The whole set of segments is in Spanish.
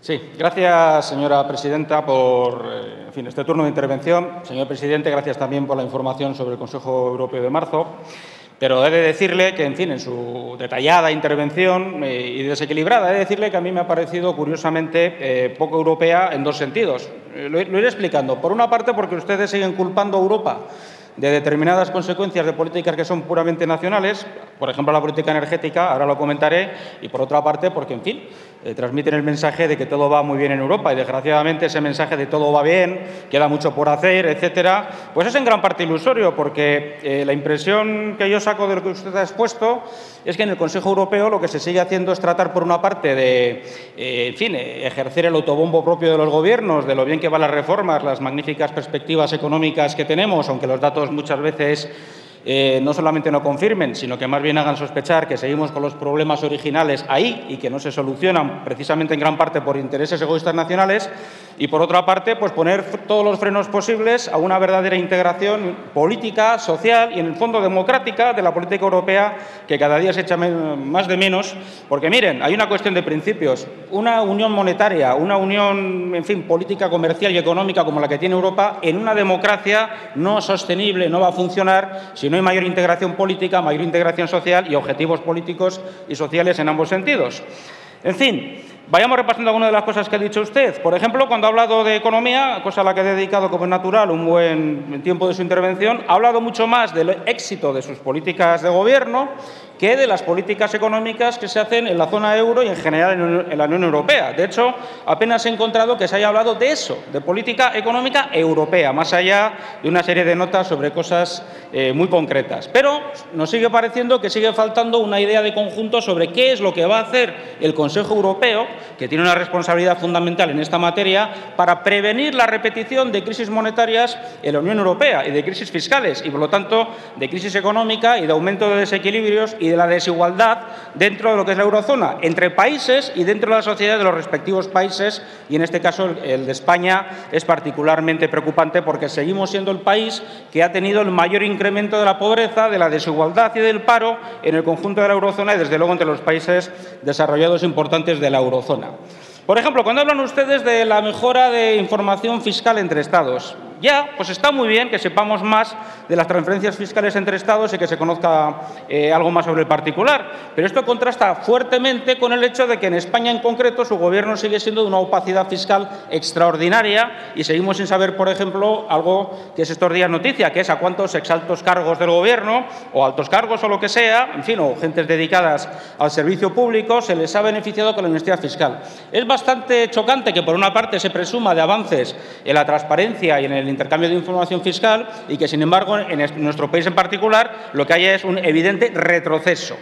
Sí, gracias, señora presidenta, por este turno de intervención. Señor presidente, gracias también por la información sobre el Consejo Europeo de marzo. Pero he de decirle que, en su detallada intervención y desequilibrada, he de decirle que a mí me ha parecido curiosamente poco europea en dos sentidos. Lo iré explicando. Por una parte, porque ustedes siguen culpando a Europa de determinadas consecuencias de políticas que son puramente nacionales, por ejemplo, la política energética, ahora lo comentaré, y por otra parte, porque, transmiten el mensaje de que todo va muy bien en Europa y, desgraciadamente, ese mensaje de todo va bien, queda mucho por hacer, etcétera, pues es en gran parte ilusorio, porque la impresión que yo saco de lo que usted ha expuesto es que en el Consejo Europeo lo que se sigue haciendo es tratar, por una parte, de ejercer el autobombo propio de los gobiernos, de lo bien que van las reformas, las magníficas perspectivas económicas que tenemos, aunque los datos muchas veces no solamente no confirmen, sino que más bien hagan sospechar que seguimos con los problemas originales ahí y que no se solucionan precisamente en gran parte por intereses egoístas nacionales. Y, por otra parte, pues poner todos los frenos posibles a una verdadera integración política, social y, en el fondo, democrática de la política europea, que cada día se echa más de menos. Porque, miren, hay una cuestión de principios. Una unión monetaria, una unión, política, comercial y económica como la que tiene Europa, en una democracia no sostenible, no va a funcionar si no hay mayor integración política, mayor integración social y objetivos políticos y sociales en ambos sentidos. Vayamos repasando algunas de las cosas que ha dicho usted. Por ejemplo, cuando ha hablado de economía, cosa a la que ha dedicado, como es natural, un buen tiempo de su intervención, ha hablado mucho más del éxito de sus políticas de gobierno que de las políticas económicas que se hacen en la zona euro y, en general, en la Unión Europea. De hecho, apenas he encontrado que se haya hablado de eso, de política económica europea, más allá de una serie de notas sobre cosas muy concretas. Pero nos sigue pareciendo que sigue faltando una idea de conjunto sobre qué es lo que va a hacer el Consejo Europeo, que tiene una responsabilidad fundamental en esta materia, para prevenir la repetición de crisis monetarias en la Unión Europea y de crisis fiscales y, por lo tanto, de crisis económica y de aumento de desequilibrios y de la desigualdad dentro de lo que es la eurozona, entre países y dentro de la sociedad de los respectivos países, y en este caso el de España es particularmente preocupante porque seguimos siendo el país que ha tenido el mayor incremento de la pobreza, de la desigualdad y del paro en el conjunto de la eurozona y, desde luego, entre los países desarrollados importantes de la eurozona. Por ejemplo, cuando hablan ustedes de la mejora de información fiscal entre Estados, pues está muy bien que sepamos más de las transferencias fiscales entre Estados y que se conozca algo más sobre el particular, pero esto contrasta fuertemente con el hecho de que en España, en concreto, su gobierno sigue siendo de una opacidad fiscal extraordinaria y seguimos sin saber, por ejemplo, algo que es estos días noticia, que es a cuántos exaltos cargos del gobierno o altos cargos o lo que sea, o gentes dedicadas al servicio público, se les ha beneficiado con la amnistía fiscal. Es bastante chocante que, por una parte, se presuma de avances en la transparencia y en el intercambio de información fiscal y que, sin embargo, en nuestro país en particular, lo que hay es un evidente retroceso.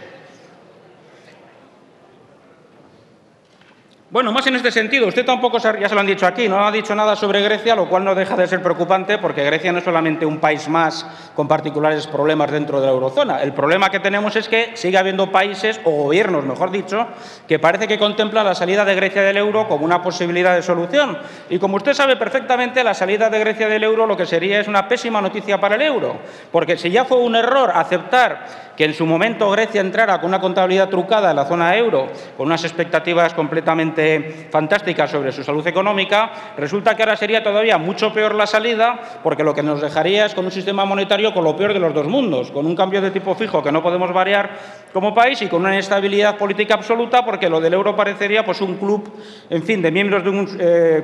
Bueno, más en este sentido, usted tampoco, ya se lo han dicho aquí, no ha dicho nada sobre Grecia, lo cual no deja de ser preocupante porque Grecia no es solamente un país más con particulares problemas dentro de la eurozona. El problema que tenemos es que sigue habiendo países, o gobiernos, mejor dicho, que parece que contemplan la salida de Grecia del euro como una posibilidad de solución. Y, como usted sabe perfectamente, la salida de Grecia del euro lo que sería es una pésima noticia para el euro, porque si ya fue un error aceptar que en su momento Grecia entrara con una contabilidad trucada en la zona euro, con unas expectativas completamente fantásticas sobre su salud económica, resulta que ahora sería todavía mucho peor la salida, porque lo que nos dejaría es con un sistema monetario con lo peor de los dos mundos, con un cambio de tipo fijo que no podemos variar como país y con una inestabilidad política absoluta, porque lo del euro parecería pues un club, de miembros de un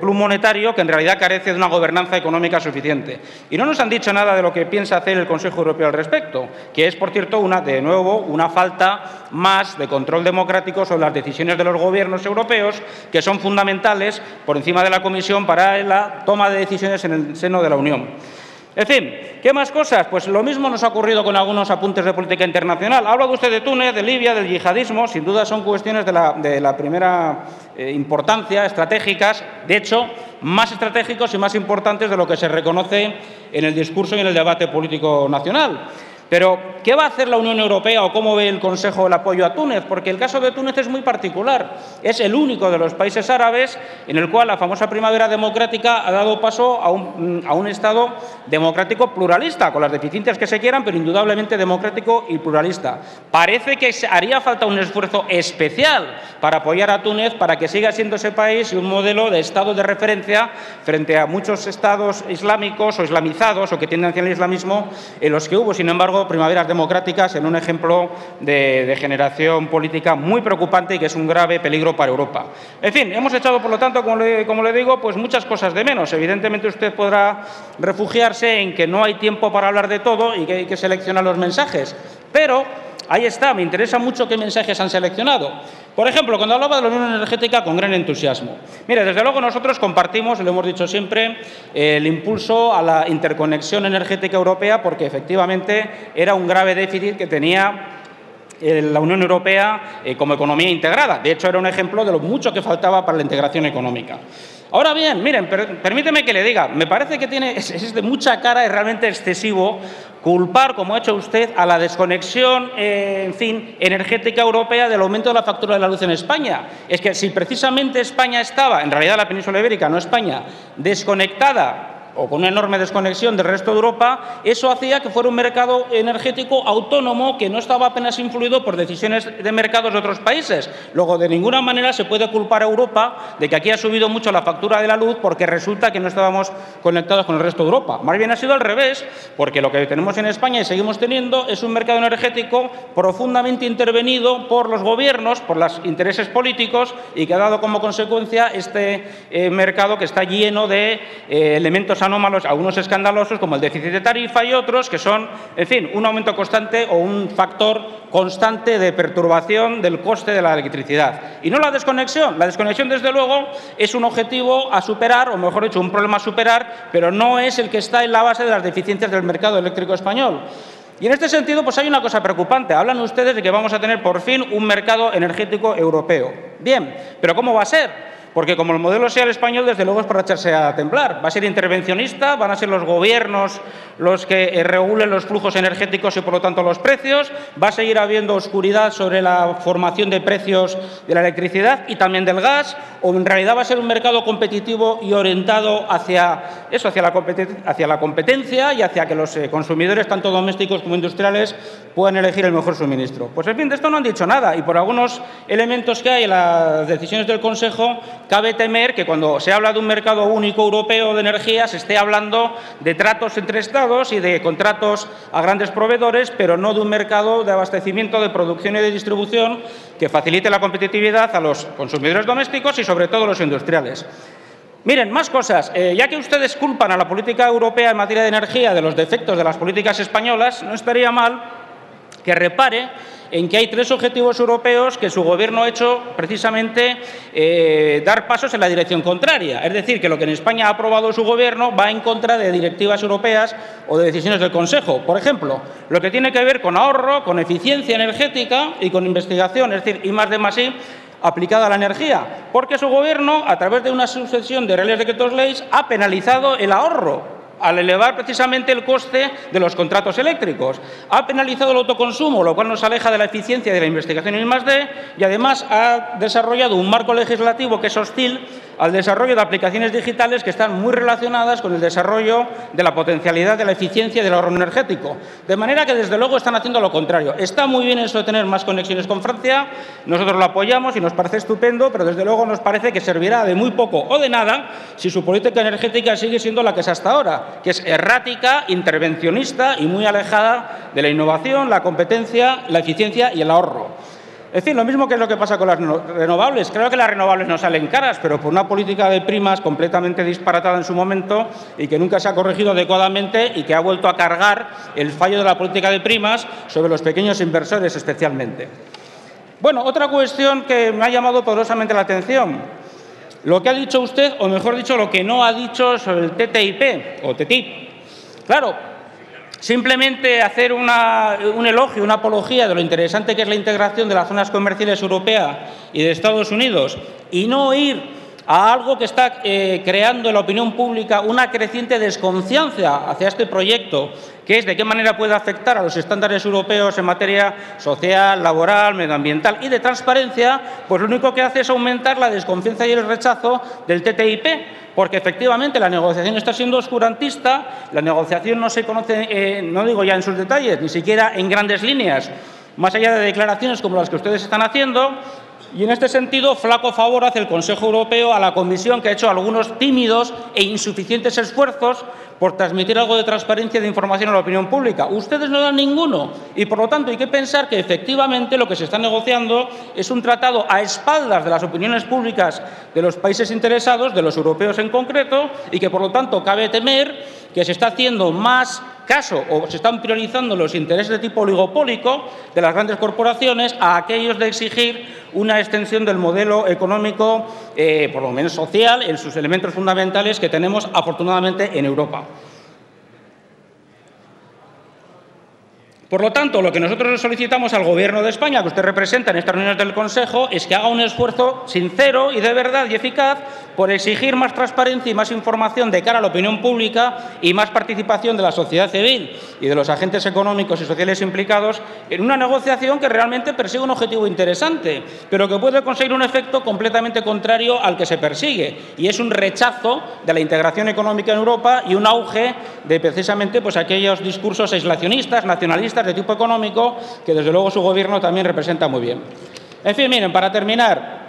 club monetario que en realidad carece de una gobernanza económica suficiente. Y no nos han dicho nada de lo que piensa hacer el Consejo Europeo al respecto, que es, por cierto, de nuevo, una falta más de control democrático sobre las decisiones de los gobiernos europeos, que son fundamentales por encima de la Comisión para la toma de decisiones en el seno de la Unión. ¿Qué más cosas? Pues lo mismo nos ha ocurrido con algunos apuntes de política internacional. Ha hablado usted de Túnez, de Libia, del yihadismo. Sin duda son cuestiones de la primera importancia, estratégicas, de hecho, más estratégicos y más importantes de lo que se reconoce en el discurso y en el debate político nacional. Pero, ¿qué va a hacer la Unión Europea o cómo ve el Consejo el apoyo a Túnez? Porque el caso de Túnez es muy particular. Es el único de los países árabes en el cual la famosa primavera democrática ha dado paso a un Estado democrático pluralista, con las deficiencias que se quieran, pero indudablemente democrático y pluralista. Parece que haría falta un esfuerzo especial para apoyar a Túnez para que siga siendo ese país un modelo de Estado de referencia frente a muchos estados islámicos o islamizados o que tienden hacia el islamismo en los que hubo, sin embargo, primaveras democráticas en un ejemplo de degeneración política muy preocupante y que es un grave peligro para Europa. En fin, hemos echado, por lo tanto, como le digo, pues muchas cosas de menos. Evidentemente, usted podrá refugiarse en que no hay tiempo para hablar de todo y que hay que seleccionar los mensajes. Pero ahí está, me interesa mucho qué mensajes han seleccionado. Por ejemplo, cuando hablaba de la Unión Energética con gran entusiasmo. Mire, desde luego nosotros compartimos, lo hemos dicho siempre, el impulso a la interconexión energética europea porque efectivamente era un grave déficit que tenía la Unión Europea como economía integrada. De hecho, era un ejemplo de lo mucho que faltaba para la integración económica. Ahora bien, miren, permíteme que le diga, me parece que es de mucha cara y realmente excesivo culpar, como ha hecho usted, a la desconexión, energética europea del aumento de la factura de la luz en España. Es que si precisamente España estaba, en realidad la península ibérica, no España, desconectada o con una enorme desconexión del resto de Europa, eso hacía que fuera un mercado energético autónomo que no estaba apenas influido por decisiones de mercados de otros países. Luego, de ninguna manera se puede culpar a Europa de que aquí ha subido mucho la factura de la luz porque resulta que no estábamos conectados con el resto de Europa. Más bien ha sido al revés, porque lo que tenemos en España y seguimos teniendo es un mercado energético profundamente intervenido por los gobiernos, por los intereses políticos y que ha dado como consecuencia este mercado que está lleno de elementos anómalos, algunos escandalosos, como el déficit de tarifa y otros que son, en fin, un aumento constante o un factor constante de perturbación del coste de la electricidad. Y no la desconexión. La desconexión, desde luego, es un objetivo a superar, o mejor dicho, un problema a superar, pero no es el que está en la base de las deficiencias del mercado eléctrico español. Y en este sentido, pues hay una cosa preocupante. Hablan ustedes de que vamos a tener por fin un mercado energético europeo. Bien, pero ¿cómo va a ser? Porque como el modelo sea el español, desde luego es para echarse a temblar. Va a ser intervencionista, van a ser los gobiernos los que regulen los flujos energéticos y, por lo tanto, los precios. Va a seguir habiendo oscuridad sobre la formación de precios de la electricidad y también del gas. O en realidad va a ser un mercado competitivo y orientado hacia eso, hacia la competencia y hacia que los consumidores, tanto domésticos como industriales, puedan elegir el mejor suministro. Pues, en fin, de esto no han dicho nada. Y por algunos elementos que hay en las decisiones del Consejo, cabe temer que cuando se habla de un mercado único europeo de energía se esté hablando de tratos entre Estados y de contratos a grandes proveedores, pero no de un mercado de abastecimiento, de producción y de distribución que facilite la competitividad a los consumidores domésticos y, sobre todo, a los industriales. Miren, más cosas. Ya que ustedes culpan a la política europea en materia de energía de los defectos de las políticas españolas, no estaría mal que repare en que hay 3 objetivos europeos que su Gobierno ha hecho precisamente dar pasos en la dirección contraria. Es decir, que lo que en España ha aprobado su Gobierno va en contra de directivas europeas o de decisiones del Consejo. Por ejemplo, lo que tiene que ver con ahorro, con eficiencia energética y con investigación, es decir, I+D+I, aplicada a la energía, porque su Gobierno, a través de una sucesión de reales decretos leyes, ha penalizado el ahorro al elevar precisamente el coste de los contratos eléctricos. Ha penalizado el autoconsumo, lo cual nos aleja de la eficiencia de la investigación en I+D, y además ha desarrollado un marco legislativo que es hostil al desarrollo de aplicaciones digitales que están muy relacionadas con el desarrollo de la potencialidad de la eficiencia y del ahorro energético. De manera que, desde luego, están haciendo lo contrario. Está muy bien eso de tener más conexiones con Francia, nosotros lo apoyamos y nos parece estupendo, pero desde luego nos parece que servirá de muy poco o de nada si su política energética sigue siendo la que es hasta ahora, que es errática, intervencionista y muy alejada de la innovación, la competencia, la eficiencia y el ahorro. En fin, lo mismo que es lo que pasa con las renovables. Creo que las renovables no salen caras, pero por una política de primas completamente disparatada en su momento y que nunca se ha corregido adecuadamente y que ha vuelto a cargar el fallo de la política de primas sobre los pequeños inversores especialmente. Bueno, otra cuestión que me ha llamado poderosamente la atención. Lo que ha dicho usted, o mejor dicho, lo que no ha dicho sobre el TTIP o TTIP. Claro, simplemente hacer un elogio, una apología de lo interesante que es la integración de las zonas comerciales europeas y de Estados Unidos y no ir a algo que está creando en la opinión pública una creciente desconfianza hacia este proyecto, que es de qué manera puede afectar a los estándares europeos en materia social, laboral, medioambiental y de transparencia, pues lo único que hace es aumentar la desconfianza y el rechazo del TTIP, porque efectivamente la negociación está siendo oscurantista, la negociación no se conoce, no digo ya en sus detalles, ni siquiera en grandes líneas, más allá de declaraciones como las que ustedes están haciendo. Y en este sentido, flaco favor hace el Consejo Europeo a la Comisión, que ha hecho algunos tímidos e insuficientes esfuerzos por transmitir algo de transparencia y de información a la opinión pública. Ustedes no dan ninguno y, por lo tanto, hay que pensar que efectivamente lo que se está negociando es un tratado a espaldas de las opiniones públicas de los países interesados, de los europeos en concreto, y que, por lo tanto, cabe temer que se está haciendo más caso o se están priorizando los intereses de tipo oligopólico de las grandes corporaciones a aquellos de exigir una extensión del modelo económico, por lo menos social, en sus elementos fundamentales que tenemos afortunadamente en Europa. Por lo tanto, lo que nosotros le solicitamos al Gobierno de España, que usted representa en estas reuniones del Consejo, es que haga un esfuerzo sincero y de verdad y eficaz por exigir más transparencia y más información de cara a la opinión pública y más participación de la sociedad civil y de los agentes económicos y sociales implicados en una negociación que realmente persigue un objetivo interesante, pero que puede conseguir un efecto completamente contrario al que se persigue, y es un rechazo de la integración económica en Europa y un auge de precisamente pues aquellos discursos aislacionistas, nacionalistas de tipo económico, que desde luego su Gobierno también representa muy bien. En fin, miren, para terminar,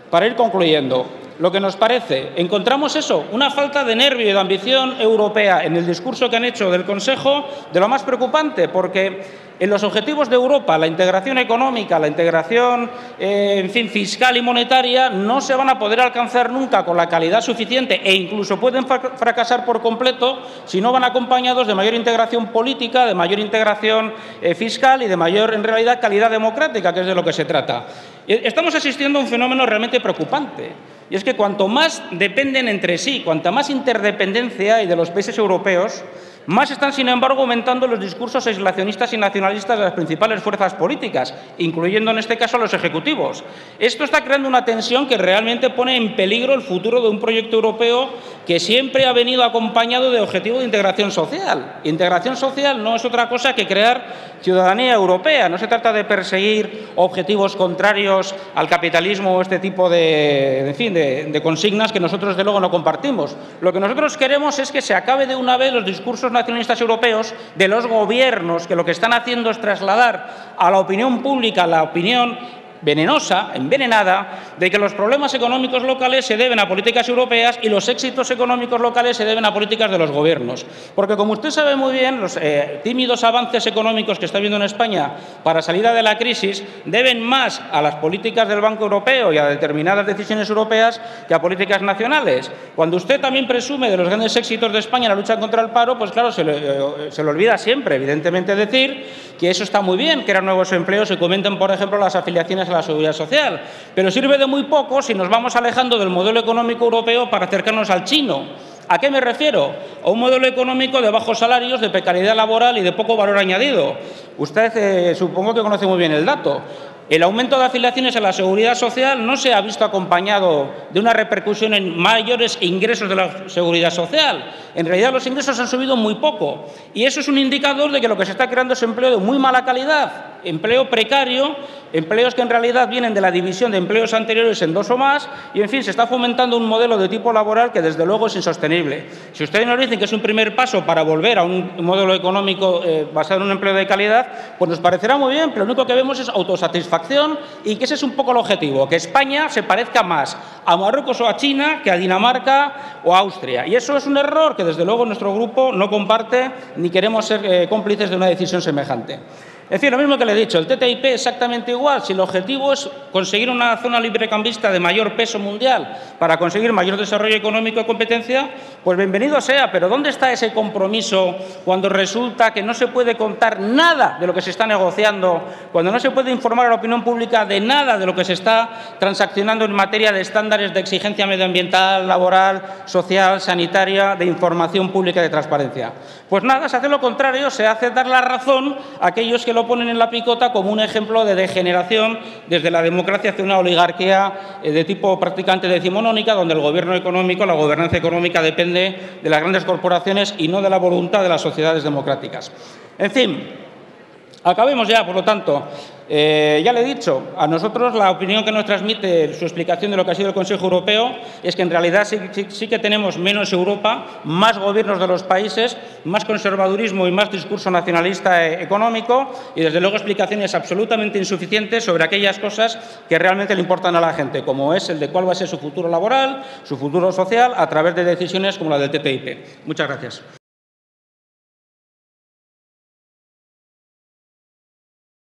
para ir concluyendo, lo que nos parece, encontramos eso, una falta de nervio y de ambición europea en el discurso que han hecho del Consejo, de lo más preocupante, porque en los objetivos de Europa, la integración económica, la integración, en fin, fiscal y monetaria, no se van a poder alcanzar nunca con la calidad suficiente e incluso pueden fracasar por completo si no van acompañados de mayor integración política, de mayor integración fiscal y de mayor, en realidad, calidad democrática, que es de lo que se trata. Estamos asistiendo a un fenómeno realmente preocupante, y es que cuanto más dependen entre sí, cuanta más interdependencia hay de los países europeos, más están, sin embargo, aumentando los discursos aislacionistas y nacionalistas de las principales fuerzas políticas, incluyendo en este caso a los ejecutivos. Esto está creando una tensión que realmente pone en peligro el futuro de un proyecto europeo que siempre ha venido acompañado de objetivos de integración social. Integración social no es otra cosa que crear ciudadanía europea. No se trata de perseguir objetivos contrarios al capitalismo o este tipo de consignas que nosotros, desde luego, no compartimos. Lo que nosotros queremos es que se acabe de una vez los discursos nacionalistas europeos de los gobiernos, que lo que están haciendo es trasladar a la opinión pública la opinión venenosa, envenenada, de que los problemas económicos locales se deben a políticas europeas y los éxitos económicos locales se deben a políticas de los gobiernos. Porque, como usted sabe muy bien, los tímidos avances económicos que está habiendo en España para salida de la crisis deben más a las políticas del Banco Europeo y a determinadas decisiones europeas que a políticas nacionales. Cuando usted también presume de los grandes éxitos de España en la lucha contra el paro, pues claro, se le olvida siempre, evidentemente, decir que eso está muy bien, crear nuevos empleos y comenten, por ejemplo, las afiliaciones a la Seguridad Social, pero sirve de muy poco si nos vamos alejando del modelo económico europeo para acercarnos al chino. ¿A qué me refiero? A un modelo económico de bajos salarios, de precariedad laboral y de poco valor añadido. Usted supongo que conoce muy bien el dato. El aumento de afiliaciones a la Seguridad Social no se ha visto acompañado de una repercusión en mayores ingresos de la Seguridad Social. En realidad, los ingresos han subido muy poco, y eso es un indicador de que lo que se está creando es empleo de muy mala calidad, empleo precario, empleos que en realidad vienen de la división de empleos anteriores en dos o más, y en fin, se está fomentando un modelo de tipo laboral que desde luego es insostenible. Si ustedes nos dicen que es un primer paso para volver a un modelo económico basado en un empleo de calidad, pues nos parecerá muy bien, pero lo único que vemos es autosatisfacción, y que ese es un poco el objetivo, que España se parezca más a Marruecos o a China que a Dinamarca o a Austria. Y eso es un error que desde luego nuestro grupo no comparte, ni queremos ser cómplices de una decisión semejante. En fin, lo mismo que le he dicho, el TTIP exactamente igual. Si el objetivo es conseguir una zona librecambista de mayor peso mundial para conseguir mayor desarrollo económico y competencia, pues bienvenido sea. Pero ¿dónde está ese compromiso cuando resulta que no se puede contar nada de lo que se está negociando, cuando no se puede informar a la opinión pública de nada de lo que se está transaccionando en materia de estándares de exigencia medioambiental, laboral, social, sanitaria, de información pública y de transparencia? Pues nada, se hace lo contrario, se hace dar la razón a aquellos que lo lo ponen en la picota como un ejemplo de degeneración desde la democracia hacia una oligarquía de tipo prácticamente decimonónica, donde el gobierno económico, la gobernanza económica depende de las grandes corporaciones y no de la voluntad de las sociedades democráticas. En fin, acabemos ya, por lo tanto. Ya le he dicho, a nosotros la opinión que nos transmite su explicación de lo que ha sido el Consejo Europeo es que en realidad sí que tenemos menos Europa, más gobiernos de los países, más conservadurismo y más discurso nacionalista económico y, desde luego, explicaciones absolutamente insuficientes sobre aquellas cosas que realmente le importan a la gente, como es el de cuál va a ser su futuro laboral, su futuro social, a través de decisiones como la del TTIP. Muchas gracias.